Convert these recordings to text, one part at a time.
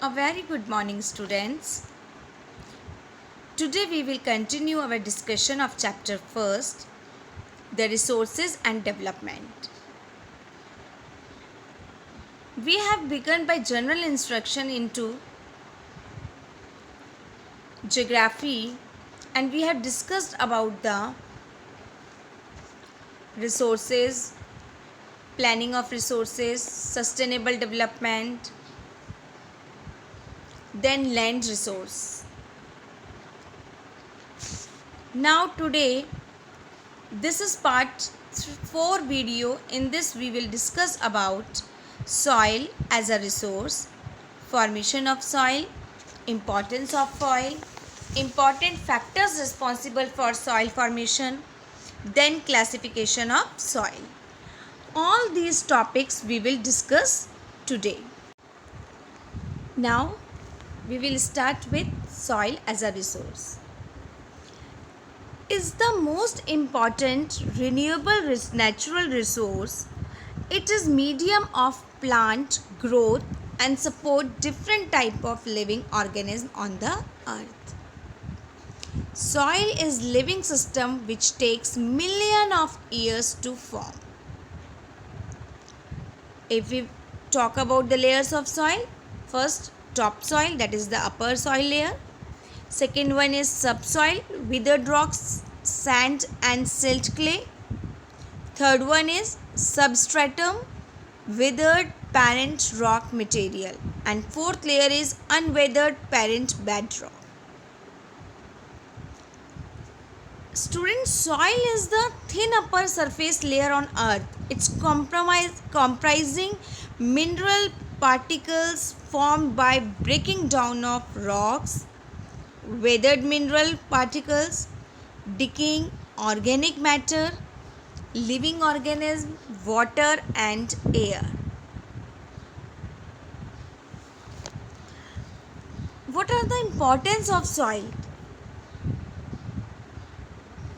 A very good morning, students. Today we will continue our discussion of chapter first, the resources and development. We have begun by general instruction into geography, and we have discussed about the resources, planning of resources, sustainable development, then land resource. Now today this is part 4 video. In this we will discuss about soil as a resource, formation of soil, importance of soil, important factors responsible for soil formation, then classification of soil. All these topics we will discuss today. Now we will start with soil as a resource. Is the most important renewable natural resource. It is medium of plant growth and support different type of living organism on the earth. Soil is living system which takes million of years to form. If we talk about the layers of soil, first topsoil, that is the upper soil layer. Second one is subsoil, withered rocks, sand and silt clay. Third one is substratum, withered parent rock material. And fourth layer is unweathered parent bedrock. Student, soil is the thin upper surface layer on earth. It's comprising mineral particles formed by breaking down of rocks, weathered mineral particles, decaying organic matter, living organism, water and air. What are the importance of soil?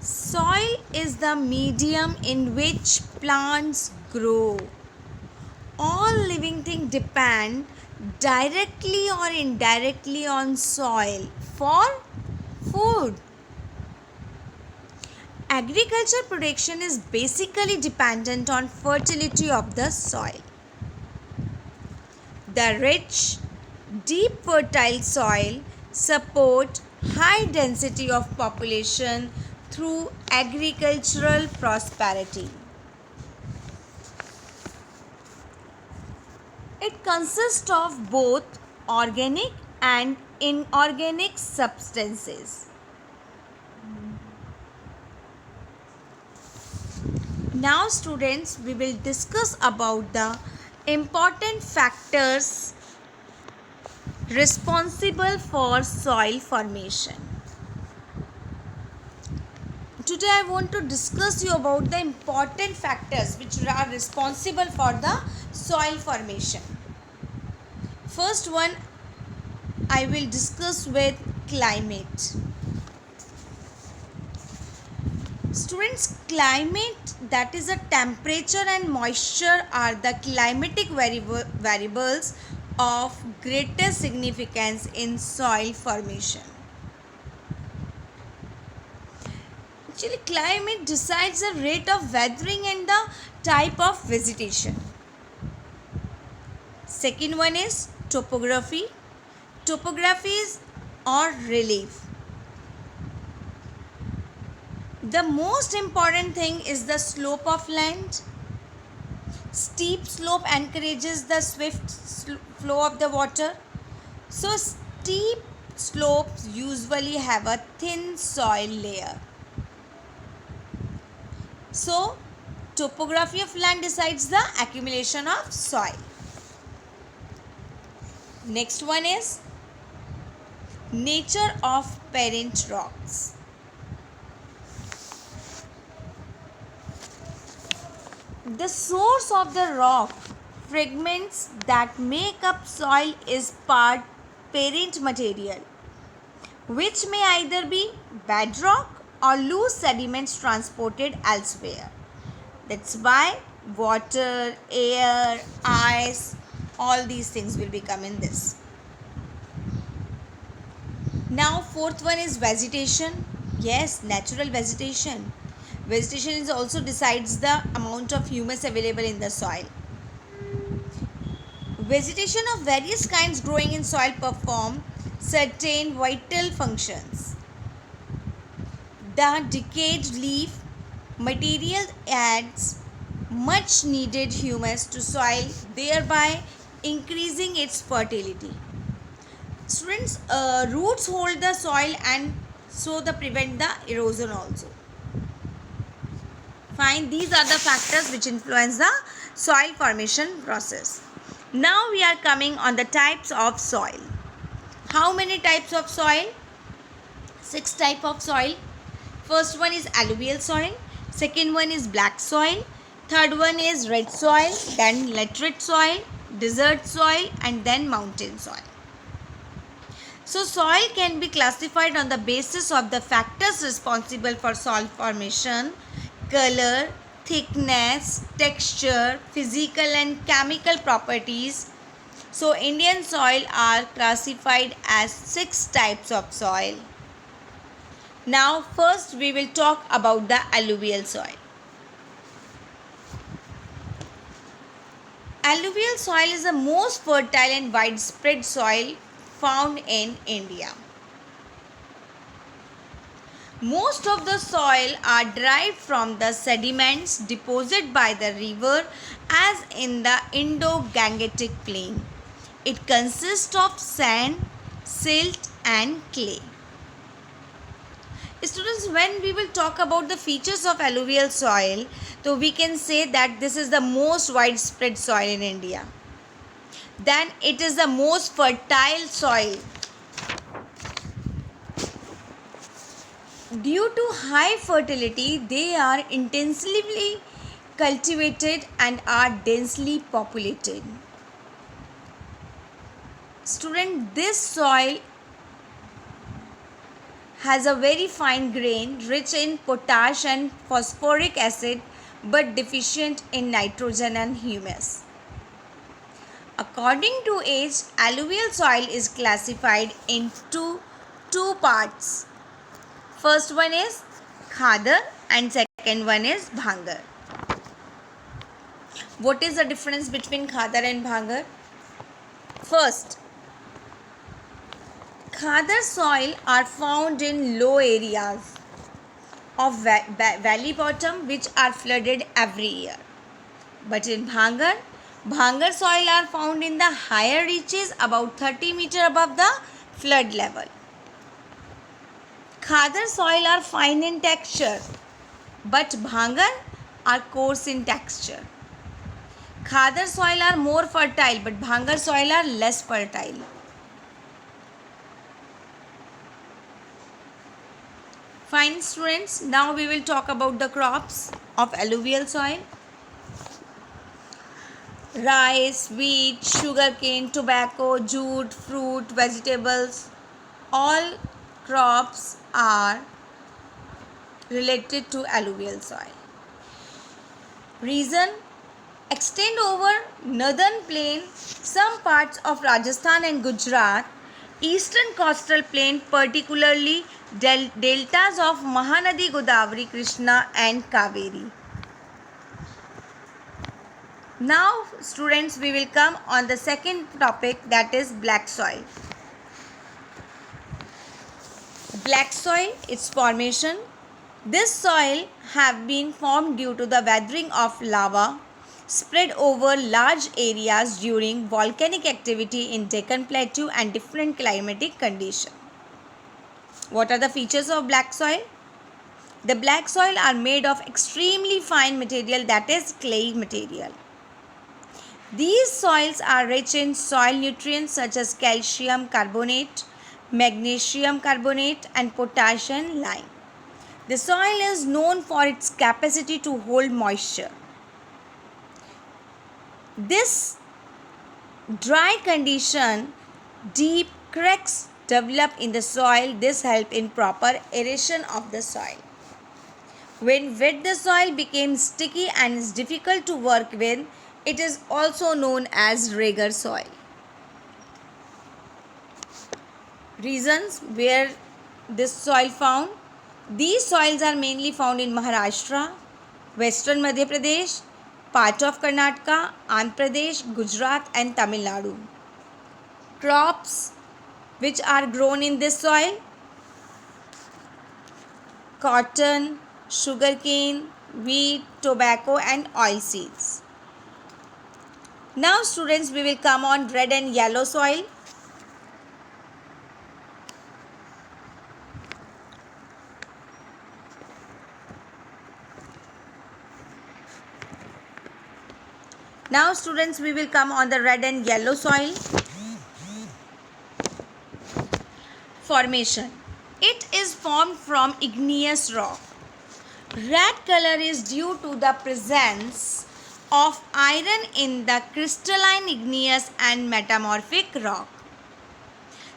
Soil is the medium in which plants grow. All living things depend directly or indirectly on soil for food. Agriculture production is basically dependent on fertility of the soil. The rich, deep fertile soil support high density of population through agricultural prosperity. It consists of both organic and inorganic substances. Now students, we will discuss about the important factors responsible for soil formation. Today I want to discuss you about the important factors which are responsible for the soil formation. First one I will discuss with climate. Students, climate, that is a temperature and moisture, are the climatic variables of greatest significance in soil formation. Actually, climate decides the rate of weathering and the type of vegetation. Second one is topography. Topography is or relief. The most important thing is the slope of land. Steep slope encourages the swift flow of the water. So steep slopes usually have a thin soil layer. So topography of land decides the accumulation of soil. Next one is nature of parent rocks. The source of the rock fragments that make up soil is parent material, which may either be bedrock or loose sediments transported elsewhere. That's why water, air, ice, all these things will become in this. Now fourth one is vegetation. Yes, natural vegetation. Vegetation is also decides the amount of humus available in the soil. Vegetation of various kinds growing in soil perform certain vital functions. The decayed leaf material adds much needed humus to soil, thereby increasing its fertility. Students, roots hold the soil and so they prevent the erosion also. Fine, these are the factors which influence the soil formation process. Now we are coming on the types of soil. How many types of soil? 6 types of soil. First one is alluvial soil. Second one is black soil. Third one is red soil. Then laterite soil, desert soil, and then mountain soil. So soil can be classified on the basis of the factors responsible for soil formation: color, thickness, texture, physical and chemical properties. So Indian soil are classified as 6 types of soil. Now first we will talk about the alluvial soil. Alluvial soil is the most fertile and widespread soil found in India. Most of the soil are derived from the sediments deposited by the river as in the Indo-Gangetic plain. It consists of sand, silt and clay. Students, when we will talk about the features of alluvial soil, so we can say that this is the most widespread soil in India. Then it is the most fertile soil. Due to high fertility, they are intensively cultivated and are densely populated. Student, this soil has a very fine grain, rich in potash and phosphoric acid, but deficient in nitrogen and humus. According to age, alluvial soil is classified into two parts. First one is Khadar and second one is Bhangar. What is the difference between Khadar and Bhangar? First, Khadar soil are found in low areas of valley bottom which are flooded every year. But in Bhangar soil are found in the higher reaches about 30 meters above the flood level. Khadar soil are fine in texture, but Bhangar are coarse in texture. Khadar soil are more fertile, but Bhangar soil are less fertile. Fine students, now we will talk about the crops of alluvial soil. Rice, wheat, sugarcane, tobacco, jute, fruit, vegetables, all crops are related to alluvial soil. Reason: extend over northern plain, some parts of Rajasthan and Gujarat, eastern coastal plain, particularly deltas of Mahanadi, Godavari, Krishna and Kaveri. Now students, we will come on the second topic, that is black soil. Black soil, its formation. This soil have been formed due to the weathering of lava spread over large areas during volcanic activity in Deccan Plateau and different climatic conditions. What are the features of black soil? The black soil are made of extremely fine material, that is clay material. These soils are rich in soil nutrients such as calcium carbonate, magnesium carbonate and potassium lime. The soil is known for its capacity to hold moisture. This dry condition, deep cracks develop in the soil. This help in proper aeration of the soil. When wet, the soil becomes sticky and is difficult to work with. It is also known as regur soil. Reasons where this soil found. These soils are mainly found in Maharashtra, Western Madhya Pradesh, part of Karnataka, Andhra Pradesh, Gujarat and Tamil Nadu. Crops which are grown in this soil: cotton, sugarcane, wheat, tobacco and oilseeds. Now students, we will come on red and yellow soil. Now students, we will come on the red and yellow soil. Formation. It is formed from igneous rock. Red color is due to the presence of iron in the crystalline igneous and metamorphic rock.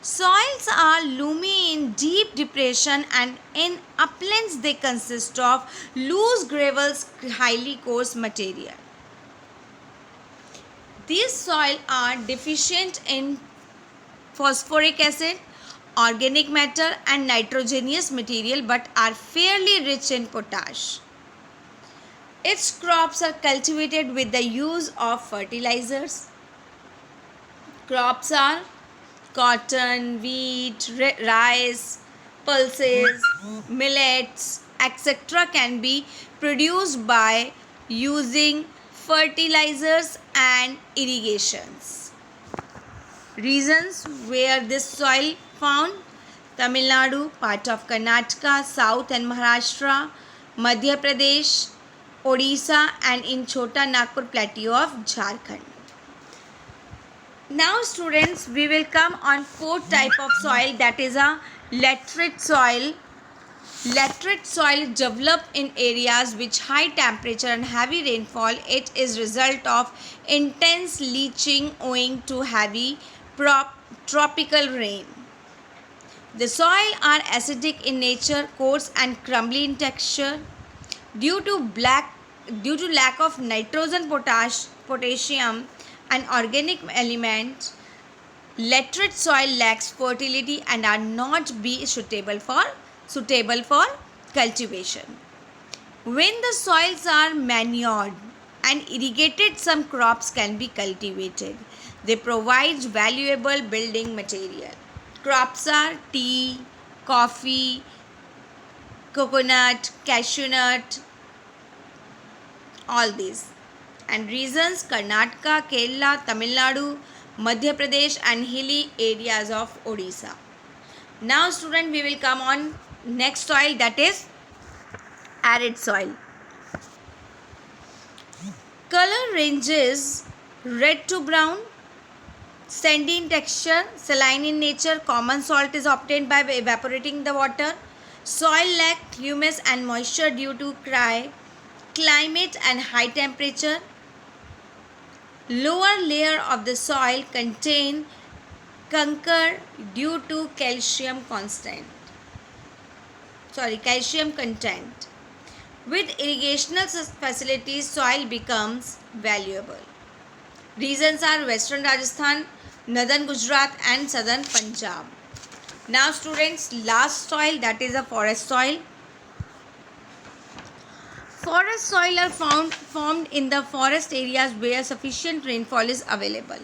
Soils are loamy in deep depression, and in uplands they consist of loose gravels, highly coarse material. These soils are deficient in phosphoric acid, organic matter and nitrogenous material, but are fairly rich in potash. Its crops are cultivated with the use of fertilizers. Crops are cotton, wheat, rice, pulses, millets, etc. can be produced by using fertilizers and irrigations. Reasons where this soil found: Tamil Nadu, part of Karnataka, South and Maharashtra, Madhya Pradesh, Odisha and in Chota Nagpur plateau of Jharkhand. Now students, we will come on fourth type of soil, that is a laterite soil. Laterite soil develop in areas with high temperature and heavy rainfall. It is result of intense leaching owing to heavy tropical rain. The soil are acidic in nature, coarse and crumbly in texture. Due to lack of nitrogen, potassium and organic element, laterite soil lacks fertility and are not be suitable for cultivation. When the soils are manured and irrigated, some crops can be cultivated. They provide valuable building material. Crops are tea, coffee, coconut, cashew nut, all these. And reasons: Karnataka, Kerala, Tamil Nadu, Madhya Pradesh and hilly areas of Odisha. Now student, we will come on next soil, that is arid soil. Color ranges red to brown, sandy in texture, saline in nature. Common salt is obtained by evaporating the water. Soil lacks humus and moisture due to climate and high temperature. Lower layer of the soil contain conquer due to calcium content. With irrigational facilities, soil becomes valuable. Reasons are Western Rajasthan, Northern Gujarat and Southern Punjab. Now students, last soil, that is a forest soil. Forest soil are formed in the forest areas where sufficient rainfall is available.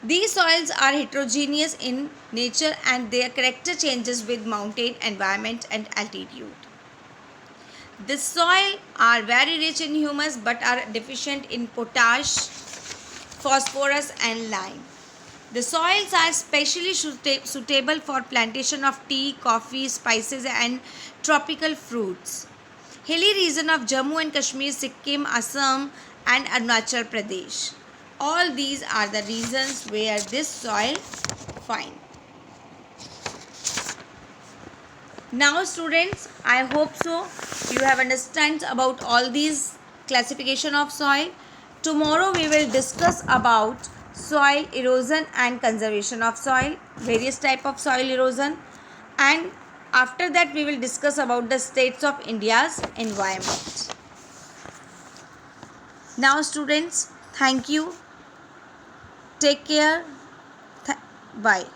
These soils are heterogeneous in nature and their character changes with mountain environment and altitude. The soil are very rich in humus but are deficient in potash, phosphorus and lime. The soils are specially suitable for plantation of tea, coffee, spices and tropical fruits. Hilly region of Jammu and Kashmir, Sikkim, Assam and Arunachal Pradesh. All these are the reasons where this soil find. Now students, I hope so you have understand about all these classification of soil. Tomorrow we will discuss about soil erosion and conservation of soil, various type of soil erosion, and after that we will discuss about the states of India's environment. Now students, thank you. Take care. Bye.